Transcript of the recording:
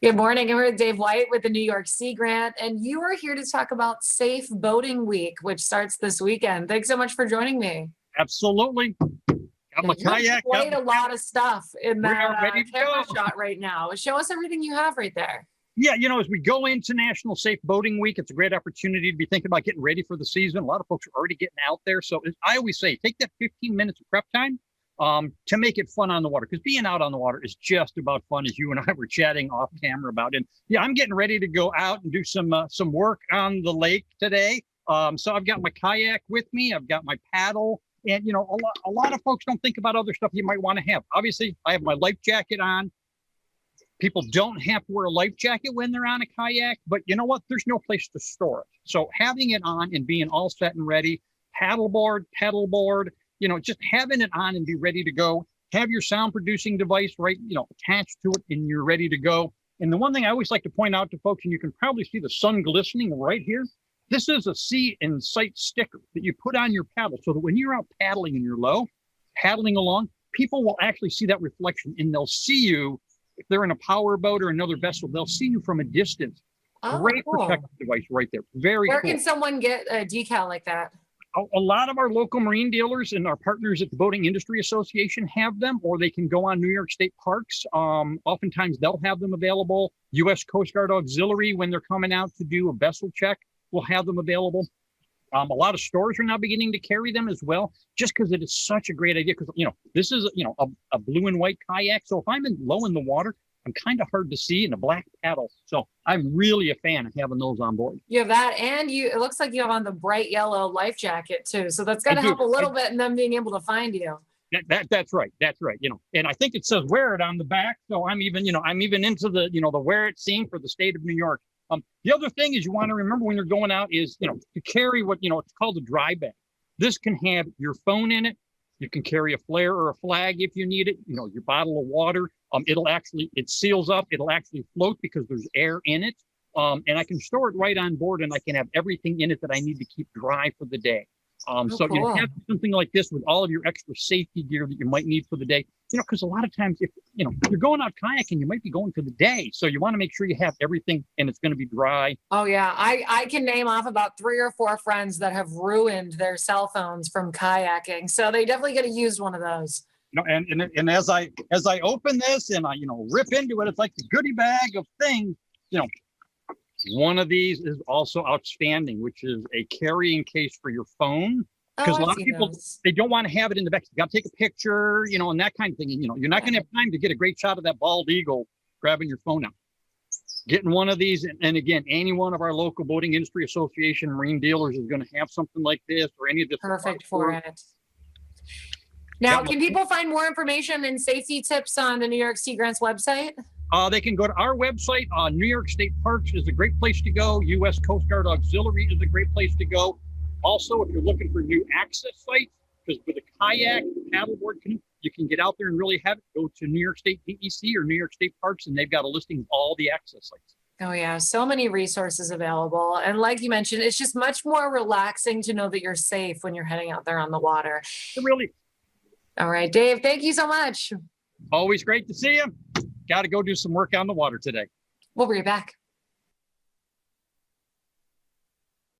Good morning. I'm here with Dave White with the New York Sea Grant, and you are here to talk about Safe Boating Week, which starts this weekend. Thanks so much for joining me. Absolutely. Got my You have kayak. quite a lot of stuff in We are that ready to camera go. shot right now. Show us everything you have right there. Yeah, as we go into National Safe Boating Week, it's a great opportunity to be thinking about getting ready for the season. A lot of folks are already getting out there. So I always say, take that 15 minutes of prep time to make it fun on the water, because being out on the water is just about fun, as you and I were chatting off camera about. And yeah, I'm getting ready to go out and do some work on the lake today. So I've got my kayak with me. I've got my paddle. And, a lot of folks don't think about other stuff you might want to have. Obviously, I have my life jacket on. People don't have to wear a life jacket when they're on a kayak, but you know what? There's no place to store it. So having it on and being all set and ready, paddleboard, just having it on and be ready to go. Have your sound producing device attached to it, and you're ready to go. And the one thing I always like to point out to folks, and you can probably see the sun glistening right here, this is a see in sight sticker that you put on your paddle, so that when you're out paddling and you're low, paddling along, people will actually see that reflection, and they'll see you. If they're in a power boat or another vessel, they'll see you from a distance. Oh, great cool. protective device right there. Very Where cool. can someone get a decal like that? A lot of our local marine dealers and our partners at the Boating Industry Association have them, or they can go on New York State Parks. Oftentimes they'll have them available. U.S. Coast Guard Auxiliary, when they're coming out to do a vessel check, will have them available. A lot of stores are now beginning to carry them as well, just because it is such a great idea. Because, this is, a blue and white kayak. So if I'm low in the water, I'm kind of hard to see in a black paddle. So I'm really a fan of having those on board. You have that, and it looks like you have on the bright yellow life jacket too. So that's got to help a little bit in them being able to find you. That's right. That's right. And I think it says wear it on the back. So I'm even into the, the wear it scene for the state of New York. The other thing is you want to remember when you're going out is, to carry what, it's called a dry bag. This can have your phone in it. You can carry a flare or a flag if you need it, your bottle of water. It seals up. It'll actually float because there's air in it. And I can store it right on board, and I can have everything in it that I need to keep dry for the day. So cool. you have something like this with all of your extra safety gear that you might need for the day, because a lot of times if you're going out kayaking, you might be going for the day. So you want to make sure you have everything and it's going to be dry. Oh yeah. I can name off about 3 or 4 friends that have ruined their cell phones from kayaking. So they definitely could have used one of those. And as I open this and I, rip into it, it's like the goodie bag of things, One of these is also outstanding, which is a carrying case for your phone. Because a lot of people, they don't want to have it in the back. You got to take a picture, and that kind of thing. And, you're not going to have time to get a great shot of that bald eagle grabbing your phone out. Getting one of these, and again, any one of our local Boating Industry Association marine dealers is going to have something like this or any of this. Perfect for it. Now, can people find more information and safety tips on the New York Sea Grant's website? They can go to our website. New York State Parks is a great place to go. U.S. Coast Guard Auxiliary is a great place to go. Also, if you're looking for new access sites, because with a kayak, paddleboard, canoe, you can get out there and really have it. Go to New York State DEC or New York State Parks, and they've got a listing of all the access sites. Oh yeah, so many resources available. And like you mentioned, it's just much more relaxing to know that you're safe when you're heading out there on the water. Really. All right, Dave, thank you so much. Always great to see you. Got to go do some work on the water today. We'll be back.